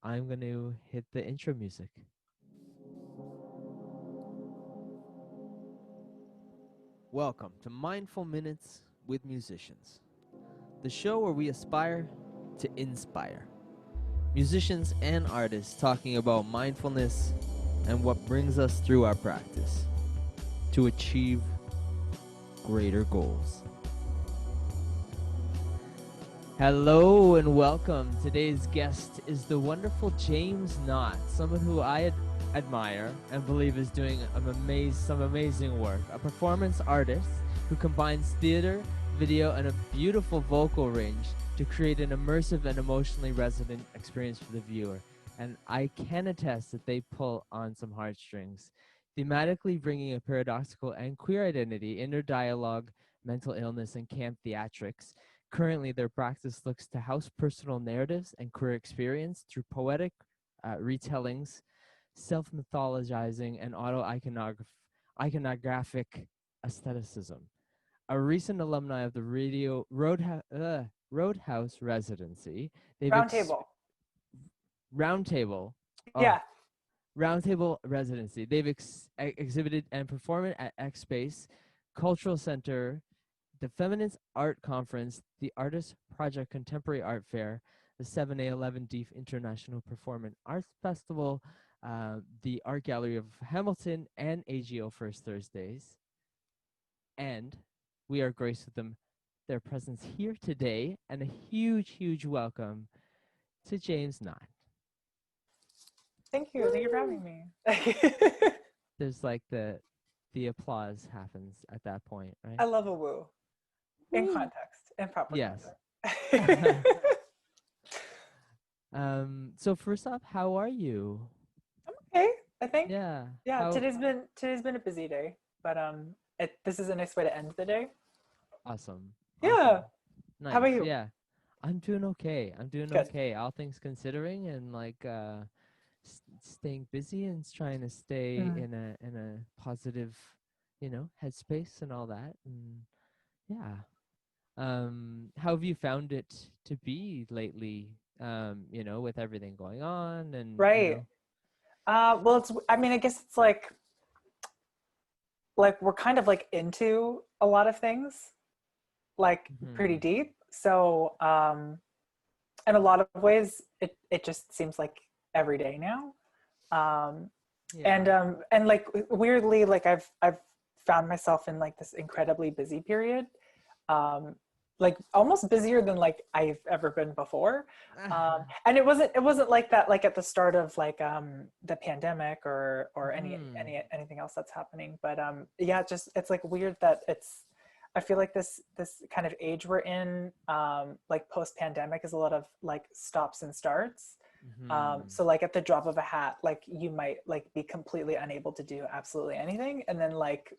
I'm going to hit the intro music. Welcome to Mindful Minutes with Musicians, the show where we aspire to inspire musicians and artists talking about mindfulness and what brings us through our practice to achieve greater goals. Hello and welcome. Today's guest is the wonderful James Knott, someone who I admire and believe is doing some amazing work. A performance artist who combines theater, video, and a beautiful vocal range to create an immersive and emotionally resonant experience for the viewer. And I can attest that they pull on some heartstrings, thematically bringing a paradoxical and queer identity, inner dialogue, mental illness, and camp theatrics. Currently, their practice looks to house personal narratives and queer experience through poetic retellings, self-mythologizing, and iconographic aestheticism. A recent alumni of the Roadhouse residency, they've Roundtable. Roundtable. Oh, Yeah. Roundtable residency. They've exhibited and performed at X Space, Cultural Center, the Feminist Art Conference, the Artist Project Contemporary Art Fair, the 7A11 Deaf International Performing Arts Festival, the Art Gallery of Hamilton, and AGO First Thursdays. And we are graced with their presence here today, and a huge, huge welcome to James Knott. Thank you. Thank you for having me. There's like the applause happens at that point, right? I love a woo. In context, in proper yes. context. So first off, how are you? I'm okay, I think. Yeah. Yeah, today's been a busy day, but this is a nice way to end the day. Awesome. Yeah. Nice. How about you? Yeah. I'm doing okay. Good. All things considering, and like staying busy and trying to stay in a positive, headspace and all that. And yeah. How have you found it to be lately? With everything going on and Right. Well, I mean, I guess it's like we're kind of like into a lot of things, like pretty deep. So, in a lot of ways, it just seems like every day now. And like weirdly, like I've found myself in like this incredibly busy period, like almost busier than like I've ever been before. And it wasn't like that like at the start of like the pandemic or anything else that's happening. But yeah, just it's like weird that I feel like this kind of age we're in, like post pandemic, is a lot of like stops and starts. So like at the drop of a hat, like you might like be completely unable to do absolutely anything, and then like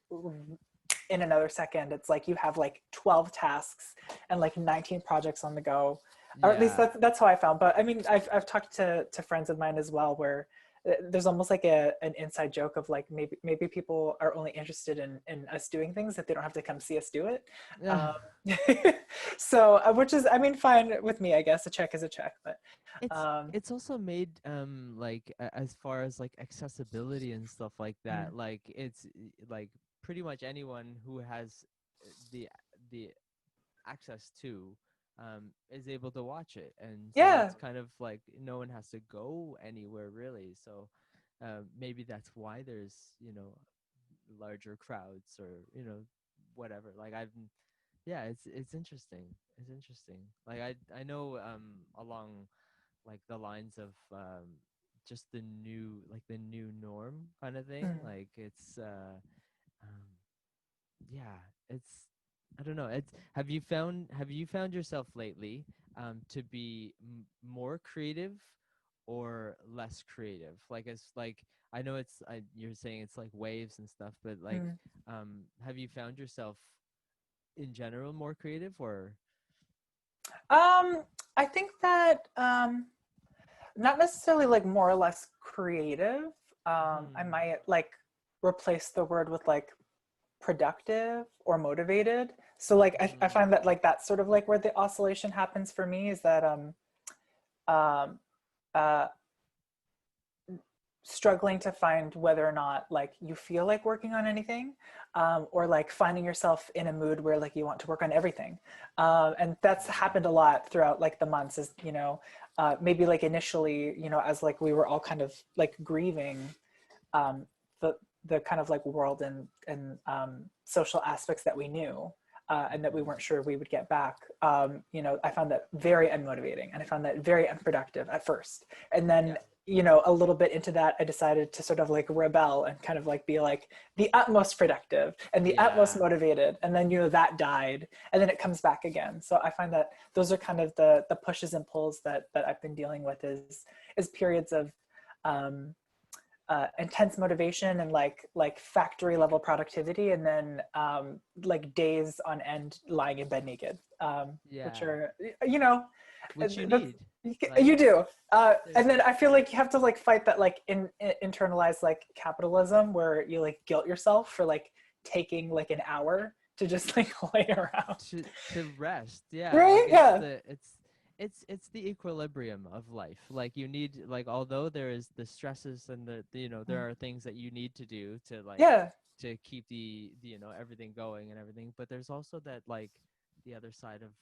in another second it's like you have like 12 tasks and like 19 projects on the go. Or at least that's how I found. But I mean, I've talked to friends of mine as well, where there's almost like an inside joke of like maybe people are only interested in us doing things if they don't have to come see us do it. So which is, I mean, fine with me, I guess. A check is a check. But it's also made like as far as like accessibility and stuff like that, like it's like pretty much anyone who has the access to is able to watch it, and so yeah. it's kind of like no one has to go anywhere really. So maybe that's why there's larger crowds or whatever. Like it's interesting. It's interesting. Like I know along like the lines of just the new norm kind of thing. Like it's yeah, it's I don't know. It's have you found yourself lately to be more creative or less creative? Like it's like I know you're saying it's like waves and stuff, but like have you found yourself in general more creative or I think that not necessarily like more or less creative. I might like replace the word with like productive or motivated. So like I find that like that's sort of like where the oscillation happens for me, is that um uh struggling to find whether or not like you feel like working on anything, or like finding yourself in a mood where like you want to work on everything. And that's happened a lot throughout like the months, as you know, maybe like initially, you know, as like we were all kind of like grieving um, the kind of like world and social aspects that we knew, and that we weren't sure we would get back. You know, I found that very unmotivating, and I found that very unproductive at first. And then, you know, a little bit into that, I decided to sort of like rebel and kind of like be like the utmost productive and the utmost motivated. And then, you know, that died, and then it comes back again. So I find that those are kind of the pushes and pulls that I've been dealing with, is periods of intense motivation and like factory level productivity, and then like days on end lying in bed naked, which are, you know, which you need. You do. And then I feel like you have to like fight that like internalized like capitalism, where you like guilt yourself for like taking like an hour to just like lay around to rest. Right. It's the equilibrium of life. Like you need, like, although there is the stresses and the you know, there are things that you need to do to like to keep the you know, everything going and everything, but there's also that like the other side of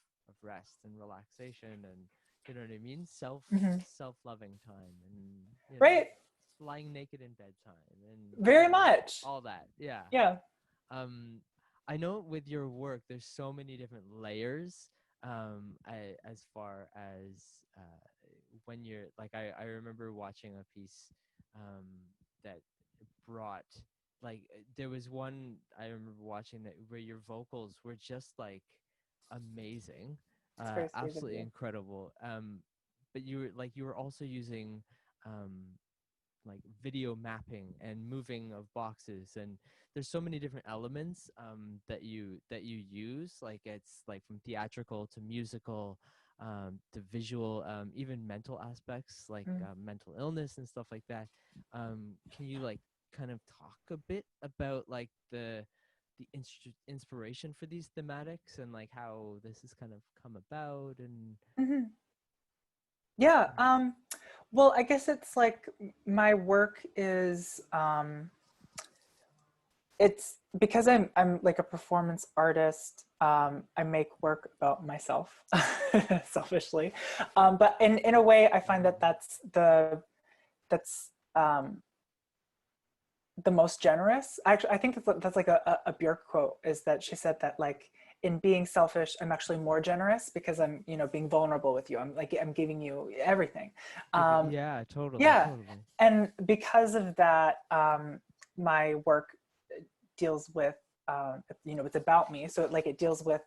rest and relaxation, and you know what I mean, self-loving time, and you know, lying naked in bedtime, and very you know, much all that. um I know with your work there's so many different layers, as far as when you're like, I remember watching a piece um that brought like there was one I remember watching that where your vocals were just like amazing, absolutely incredible, but you were also using um like video mapping and moving of boxes, and there's so many different elements that you use, like it's like from theatrical to musical, to visual, even mental aspects like mental illness and stuff like that. Can you like kind of talk a bit about like inspiration for these thematics, and like how this has kind of come about? And Yeah. Well, I guess it's like my work is, it's because I'm like a performance artist. I make work about myself, selfishly. But in a way, I find that that's the most generous. Actually, I think that's like a Björk quote, is that she said that like, in being selfish, I'm actually more generous because I'm, you know, being vulnerable with you. I'm like, I'm giving you everything. yeah, totally, Yeah. totally. And because of that, my work deals with, you know, it's about me. So like it deals with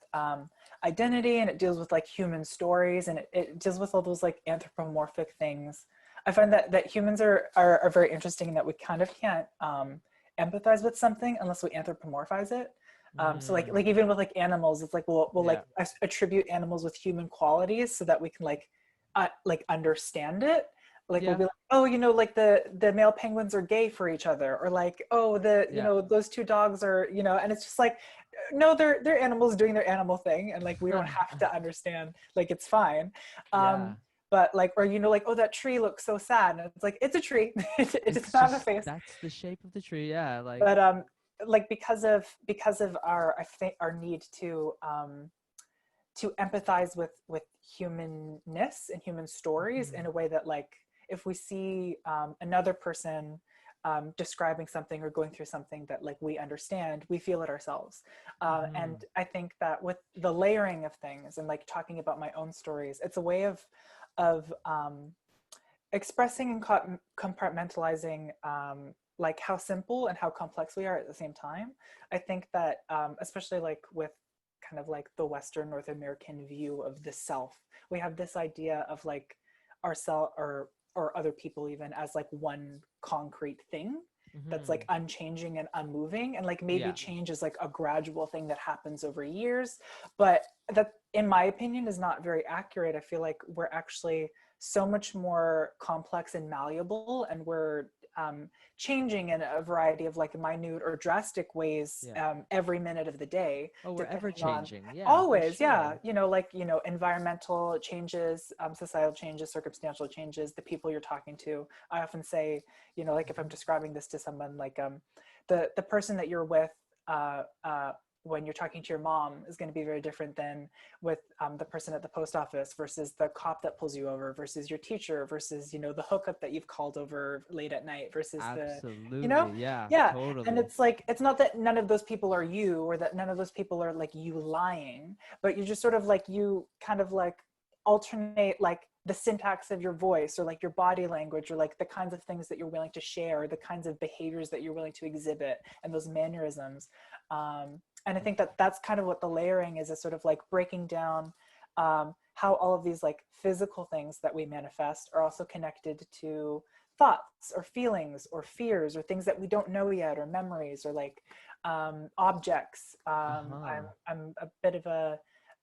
identity, and it deals with like human stories, and it deals with all those like anthropomorphic things. I find that humans are very interesting, in that we kind of can't empathize with something unless we anthropomorphize it. So like even with like animals, it's like we'll like attribute animals with human qualities so that we can like understand it. Like we'll be like, oh, you know, like the male penguins are gay for each other, or like, oh, you know, those two dogs are, you know, and it's just like, no, they're animals doing their animal thing, and like we don't have to understand, like it's fine. But like, or you know, like, oh, that tree looks so sad, and it's like, it's a tree. It does not have a face. That's the shape of the tree. Like, but like because of our, I think, our need to empathize with humanness and human stories in a way that like, if we see another person describing something or going through something that like we understand, we feel it ourselves. And I think that with the layering of things and like talking about my own stories, it's a way of expressing and compartmentalizing like how simple and how complex we are at the same time. I think that especially like with kind of like the Western North American view of the self, we have this idea of like ourself or other people even as like one concrete thing that's like unchanging and unmoving, and like maybe change is like a gradual thing that happens over years. But that, in my opinion, is not very accurate. I feel like we're actually so much more complex and malleable, and we're changing in a variety of like minute or drastic ways Yeah. every minute of the day, Oh, we're ever depending on changing. Yeah, for always, yeah, sure. like, environmental changes, societal changes, circumstantial changes, the people you're talking to. I often say, like if I'm describing this to someone, like the person that you're with uh, uh, when you're talking to your mom is going to be very different than with the person at the post office versus the cop that pulls you over versus your teacher versus, the hookup that you've called over late at night versus you know, Absolutely. Yeah, yeah. And totally. it's like, it's not that none of those people are you or that none of those people are like you lying, but you just sort of like, you kind of like alternate like the syntax of your voice or like your body language or like the kinds of things that you're willing to share, the kinds of behaviors that you're willing to exhibit and those mannerisms. And I think that that's kind of what the layering is sort of like breaking down how all of these like physical things that we manifest are also connected to thoughts or feelings or fears or things that we don't know yet or memories or like objects. Uh-huh. I'm a bit of a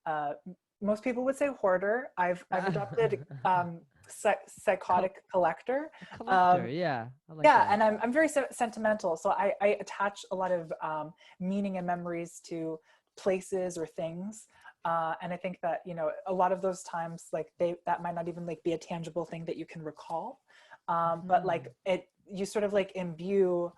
uh, most people would say hoarder. I've adopted Col- psychotic collector. a collector. Um, Yeah, I like yeah, that. and I'm very sentimental, so I attach a lot of meaning and memories to places or things. And I think that a lot of those times like that might not even like be a tangible thing that you can recall, but Hmm. like you sort of like imbue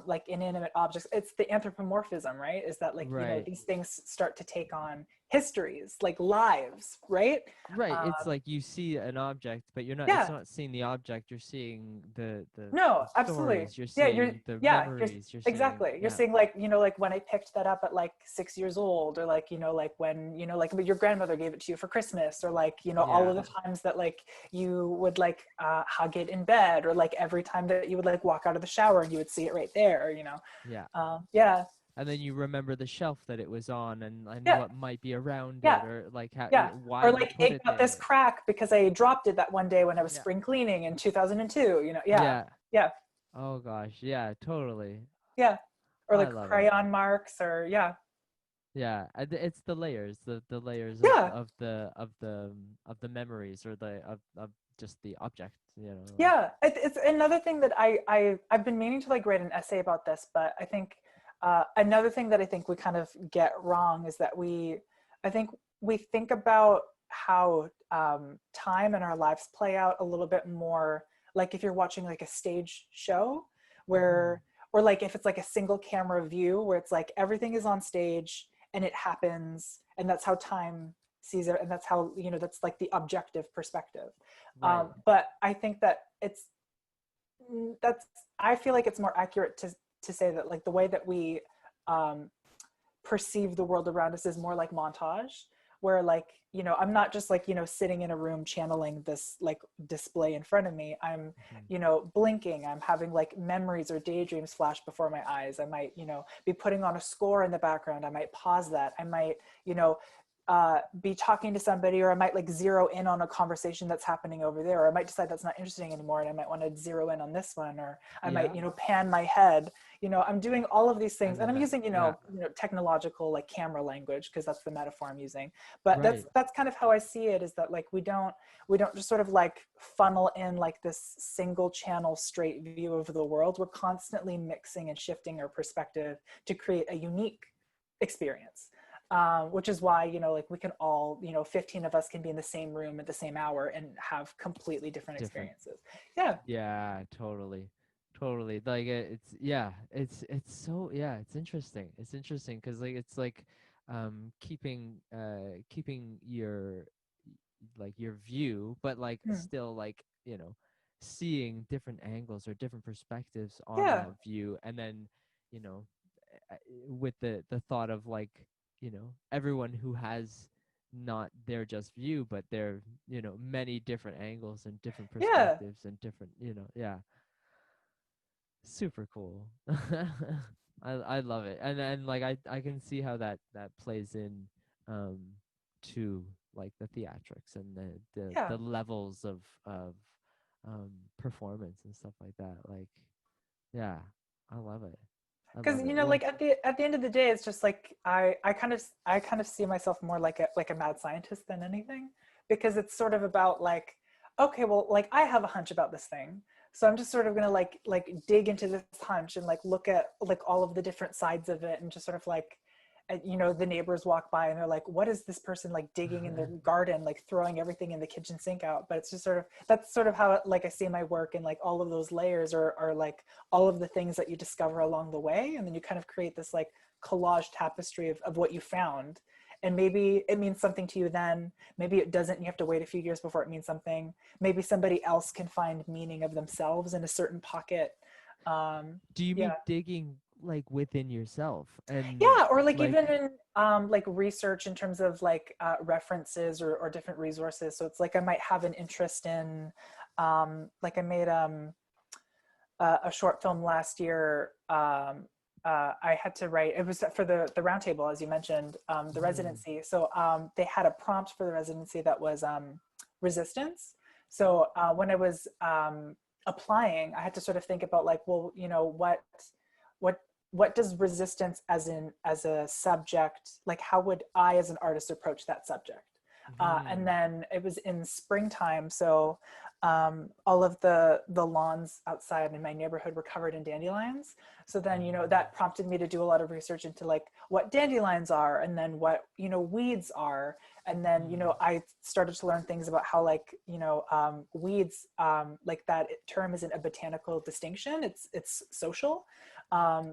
like inanimate objects. It's the anthropomorphism, right? Is that like Right. these things start to take on histories, like lives, right? Right. It's Um, like you see an object, but you're not, it's yeah, not seeing the object, you're seeing the no, absolutely. stories, you're Yeah, seeing the you're memories, you're seeing, exactly. You're yeah. saying like, like when I picked that up at like 6 years old, or like, like when, like your grandmother gave it to you for Christmas, or like, all Yeah. of the times that like you would like hug it in bed, or like every time that you would like walk out of the shower and you would see it right there. Yeah. Yeah, And then you remember the shelf that it was on and yeah, what might be around yeah, it or like how yeah. why Or you like put it it got this there. crack because I dropped it that one day when I was Yeah. spring cleaning in 2002, yeah, Yeah. yeah, Oh gosh. Yeah, totally. yeah. Or I like love it. crayon marks, or yeah, Yeah, it's the layers, the layers yeah. of the memories or the of just the object, like Yeah, it's another thing that I've been meaning to like write an essay about this, but I think another thing that I think we kind of get wrong is that I think we think about how time in our lives play out a little bit more like if you're watching like a stage show hmm. where, or like if it's like a single camera view where it's like everything is on stage and it happens and that's how time sees it and that's how, that's like the objective perspective. Right. But I think that that's I feel like it's more accurate to say that like the way that we um, perceive the world around us is more like montage, where like I'm not just like sitting in a room channeling this like display in front of me. I'm Mhm. blinking, I'm having like memories or daydreams flash before my eyes. I might be putting on a score in the background. I might pause that. I might you know be talking to somebody, or I might like zero in on a conversation that's happening over there, or I might decide that's not interesting anymore and I might want to zero in on this one, or I might Yeah. pan my head. I'm doing all of these I things and love I'm that. using Yeah. technological like camera language because that's the metaphor I'm using, but Right. that's kind of how I see it, is that like we don't just sort of like funnel in like this single channel straight view of the world. We're constantly mixing and shifting our perspective to create a unique experience, which is why like we can all 15 of us can be in the same room at the same hour and have completely different Different. experiences. Yeah, Yeah, totally. Totally. Like it's yeah, it's so yeah, it's interesting. It's interesting because like it's like keeping your like your view, but like mm. still like, seeing different angles or different perspectives on Yeah, that view and then, you know, with the thought of like, everyone who has not their just view, but their, many different angles and different yeah, perspectives and different, yeah, super cool. I love it, and like I can see how that plays in um to like the theatrics and the yeah. levels of um performance and stuff like that. Like, yeah, I love it. I Because love it. Well, like at the end of the day, it's just like I kind of see myself more like a mad scientist than anything, because it's sort of about like, okay, well, like I have a hunch about this thing, So I'm just sort of gonna like dig into this hunch and like look at like all of the different sides of it, and just sort of like, you know, the neighbors walk by and they're like, what is this person like digging in their garden, like throwing everything in the kitchen sink out? But it's just sort of, that's sort of how like I see my work, and like all of those layers are like all of the things that you discover along the way, and then you kind of create this like collage tapestry of what you found. And maybe it means something to you then, maybe it doesn't, you have to wait a few years before it means something. Maybe somebody else can find meaning of themselves in a certain pocket. Do you mean Yeah. digging like within yourself and Yeah, or like like even in like research in terms of like references or different resources. So it's like I might have an interest in like I made a short film last year. I had to write, it was for the roundtable, as you mentioned, the Mhm. residency. So they had a prompt for the residency that was resistance. So when I was applying, I had to sort of think about like, well, you know, what what does resistance as a subject, like how would I as an artist approach that subject? And Mhm. then it was in springtime, so all of the lawns outside in my neighborhood were covered in dandelions. So then, you know, that prompted me to do a lot of research into like what dandelions are, and then what, you know, weeds are. And then, you know, Mhm. I started to learn things about how like, you know, weeds, like that term isn't a botanical distinction, it's social.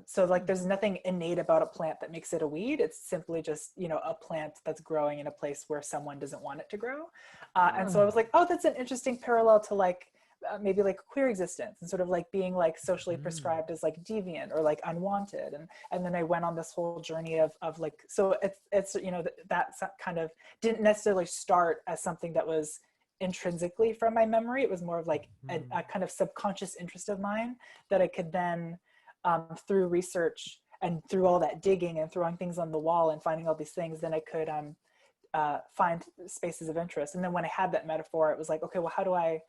So like Mhm. there's nothing innate about a plant that makes it a weed. It's simply just, you know, a plant that's growing in a place where someone doesn't want it to grow. And so I Ah. was like, oh, that's an interesting parallel to like maybe like queer existence, and sort of like being like socially Mhm. prescribed as like deviant or like unwanted. And then I went on this whole journey of like, so it's you know, that kind of didn't necessarily start as something that was intrinsically from my memory. It was more of like Mhm. a kind of subconscious interest of mine that I could then through research and through all that digging and throwing things on the wall and finding all these things, then I could find spaces of interest. And then when I had that metaphor, it was like, okay, well, how do I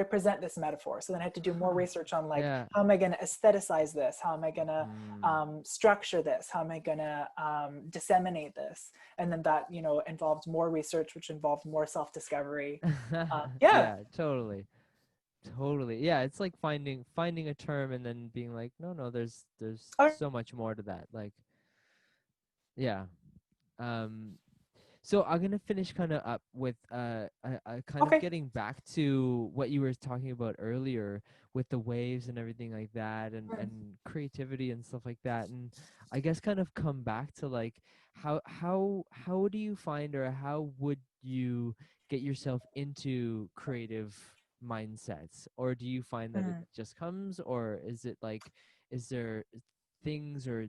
present this metaphor? So then I had to do more Huh. research on like, Yeah. how am I going to aestheticize this? How am I going to Mm. structure this? How am I going to disseminate this? And then that, you know, involved more research, which involved more self-discovery. Yeah. Yeah, totally. Totally. Yeah, it's like finding a term and then being like, no, no, there's Oh, so much more to that. Like, yeah. Um So I'm gonna finish kind of up with kind of okay. getting back to what you were talking about earlier with the waves and everything like that, Mm, and creativity and stuff like that, and I guess kind of come back to like how do you find, or how would you get yourself into creative mindsets, or do you find that it mm, just comes, or is it like, is there things or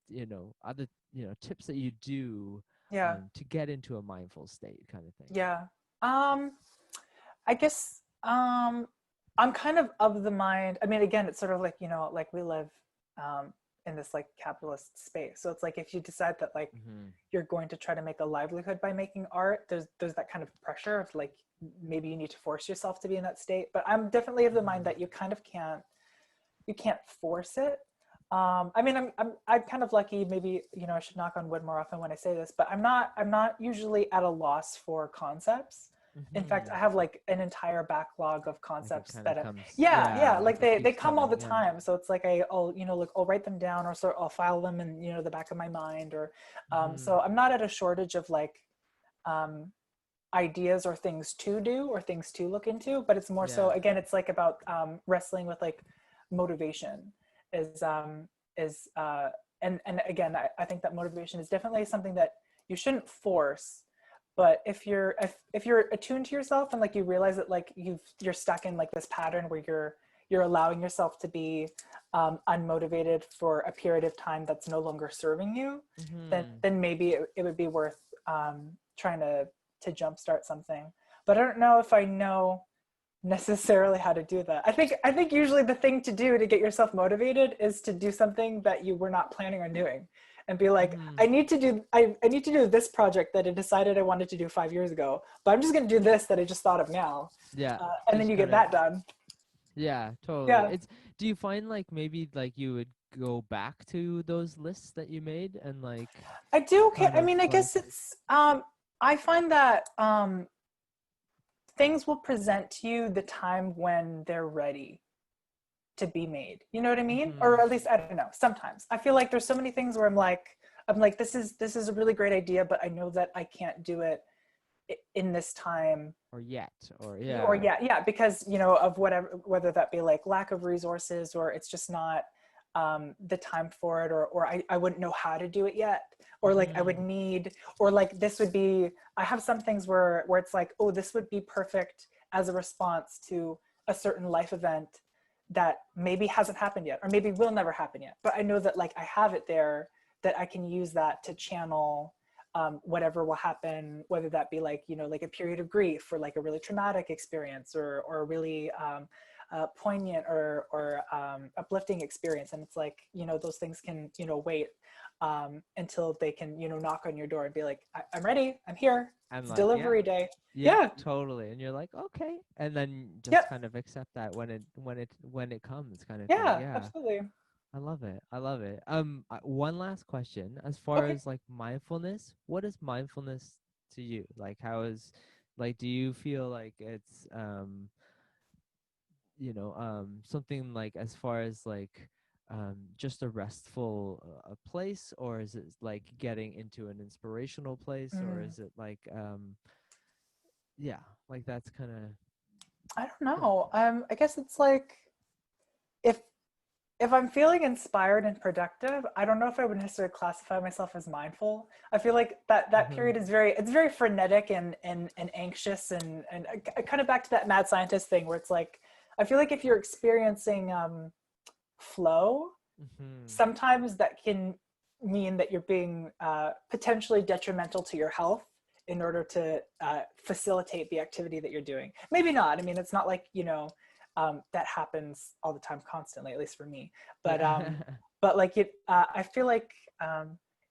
you know, other, tips that you do yeah. to get into a mindful state kind of thing. Yeah. Um, I guess I'm kind of the mind. I mean, again, it's sort of like, you know, like we live um, in this like capitalist space. So it's like if you decide that like Mm-hmm. you're going to try to make a livelihood by making art, there's that kind of pressure of like maybe you need to force yourself to be in that state. But I'm definitely of the mind that you kind of can't force it. I mean, I'm kind of lucky. Maybe, you know, I should knock on wood more often when I say this, but I'm not usually at a loss for concepts. In fact, Mm-hmm. I have like an entire backlog of Like it concepts kind of that, comes, yeah, yeah, like like it they keeps come all the coming, yeah. time. So it's like I'll, you know, like I'll write them down, or sort I'll file them in, you know, the back of my mind, or Mm-hmm. so I'm not at a shortage of like um, ideas or things to do or things to look into. But it's more so, Yeah. again, it's like about wrestling with like motivation is is and again, I think that motivation is definitely something that you shouldn't force. But if you're attuned to yourself, and like you realize that like you're stuck in like this pattern where you're allowing yourself to be unmotivated for a period of time that's no longer serving you, Mm-hmm. then maybe it would be worth trying to jumpstart something. But I don't know if I know necessarily how to do that. I think usually the thing to do to get yourself motivated is to do something that you were not planning on doing, and be like, Mm-hmm. I need to do this project that I decided I wanted to do 5 years ago, but I'm just going to do this that I just thought of now, Yeah, and then just you get kind of, that done. yeah, totally. Yeah, It's, do you find like maybe like you would go back to those lists that you made and like I do. Okay, kind I of mean, I like, guess it's I find that things will present to you the time when they're ready to be made. You know what I mean? Or Mm-hmm. at least I don't know. Sometimes I feel like there's so many things where I'm like, this is a really great idea, but I know that I can't do it in this time. Or yet, or Or yeah. yeah, because of whatever, whether that be like lack of resources, or it's just not the time for it, or I wouldn't know how to do it yet, or like I would Mm-hmm. need, or like this would be, I have some things where it's like, oh, this would be perfect as a response to a certain life event that maybe hasn't happened yet, or maybe will never happen yet, but I know that like I have it there, that I can use that to channel whatever will happen, whether that be like, like a period of grief, or like a really traumatic experience, or a really poignant or uplifting experience. And it's like, those things can, wait until they can, knock on your door and be like, I'm ready, I'm here, And it's like, yeah, delivery day. yeah, Yeah, totally. And you're like, okay, and then just yep, kind of accept that when it comes, kind of thing. yeah, Yeah, absolutely. I love it. I love it. One last question. As far Okay. as like mindfulness, what is mindfulness to you? Like, like, do you feel like it's something like as far as like just a restful place, or is it like getting into an inspirational place, or Mm, is it like yeah, like that's kind of I don't yeah. know. I guess it's like, if I'm feeling inspired and productive, I don't know if I would necessarily classify myself as mindful. I feel like that Mm-hmm. period is very frenetic and anxious, and kind of back to that mad scientist thing where it's like, I feel like if you're experiencing flow, Mm-hmm. sometimes that can mean that you're being potentially detrimental to your health in order to facilitate the activity that you're doing. Maybe not. I mean, it's not like, that happens all the time constantly, at least for me. But Yeah. like I feel like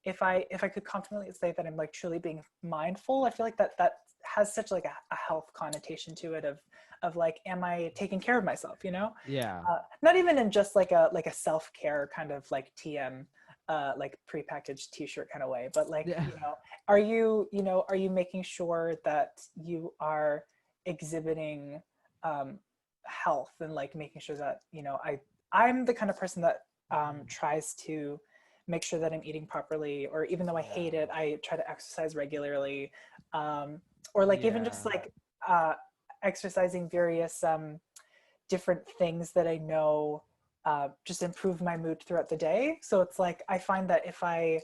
if I could confidently say that I'm like truly being mindful, I feel like that has such like a health connotation to it, of like, am I taking care of myself? Yeah. Not even in just like a self-care kind of like TM like prepackaged t-shirt kind of way, but like, Yeah. are you making sure that you are exhibiting health, and like making sure that, I'm the kind of person that Mm-hmm. tries to make sure that I'm eating properly, or even though I Yeah. hate it, I try to exercise regularly, um, or like even just Yeah. like exercising various different things that I know just improve my mood throughout the day. So it's like, I find that if I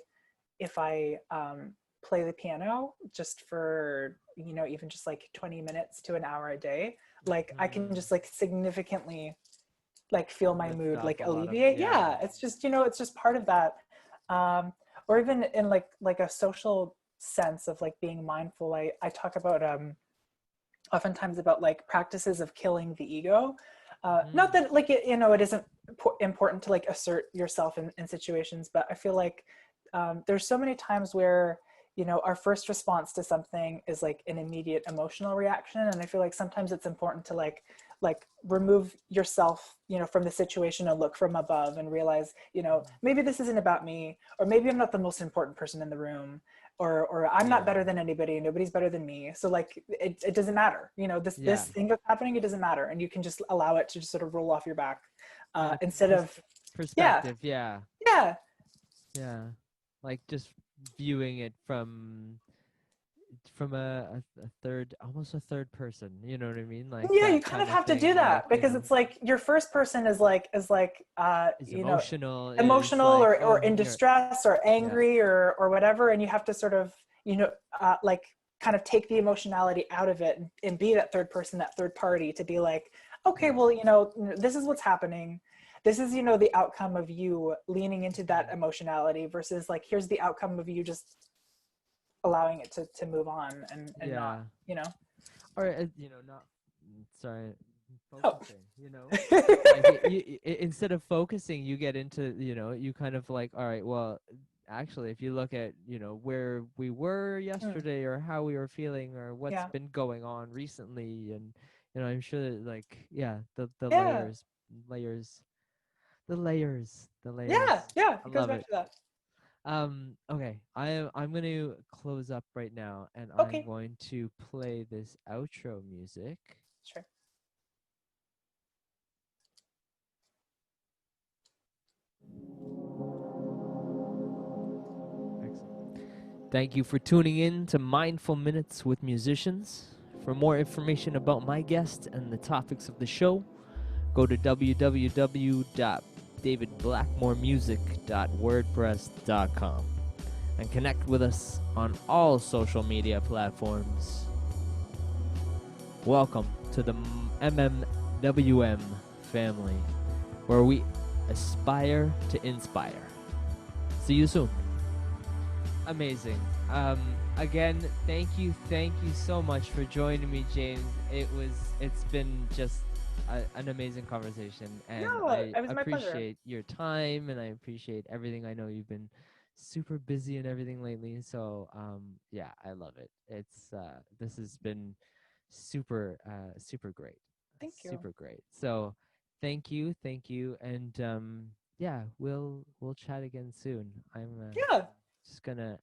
play the piano just for, even just like 20 minutes to an hour a day, like I can Mm-hmm. just like significantly like feel my Lift mood up like a lot of, alleviate. yeah. Yeah, it's just part of that. Or even in like a social sense of like being mindful, I talk about oftentimes about like practices of killing the ego. Not Mm-hmm. that like it isn't important to like assert yourself in situations, but I feel like there's so many times where our first response to something is like an immediate emotional reaction, and I feel like sometimes it's important to like remove yourself from the situation and look from above and realize maybe this isn't about me, or maybe I'm not the most important person in the room, or I'm not Yeah. better than anybody, nobody's better than me, so like it doesn't matter, this Yeah. thing that's happening, it doesn't matter, and you can just allow it to just sort of roll off your back Kind of instead of yeah, perspective, yeah. yeah, Yeah. Like just viewing it from a third, almost a third person, you know what I mean? Like yeah, you that kind of kind of have to do thing, like, that because it's like your first person is like is emotional, is emotional like, or oh, in you're, distress or yeah. angry or whatever, and you have to sort of like kind of take the emotionality out of it and be that third person, that third party, to be like, okay, Yeah. well, this is what's happening, this is the outcome of you leaning into that Mhm. emotionality, versus like, here's the outcome of you just allowing it to move on and not Yeah. you know Or not sorry, oh focusing, like instead of focusing, you get into, you kind of like, all right, well, actually, if you look at, where we were Mm, yesterday, or how we were feeling, or what's yeah, been going on recently, and I'm sure that, like, yeah, the yeah, layers, layers, the layers, the yeah, layers. yeah, I it goes love back it. to that. Okay, I'm going to close up right now, and I'm Okay, going to play this outro music. sure. Excellent. Thank you for tuning in to Mindful Minutes with Musicians. For more information about my guest and the topics of the show, go to www.davidblackmoremusic.wordpress.com and connect with us on all social media platforms. Welcome to the MMWM family, where we aspire to inspire. See you soon. Amazing. Again, thank you so much for joining me, James. It's been just an amazing conversation, and No, I it was my pleasure. appreciate your time, and I appreciate everything. I know you've been super busy and everything lately, so yeah, I love it. This has been super great, Thank you. super great. So, thank you, and yeah, we'll chat again soon. I'm Yeah. just gonna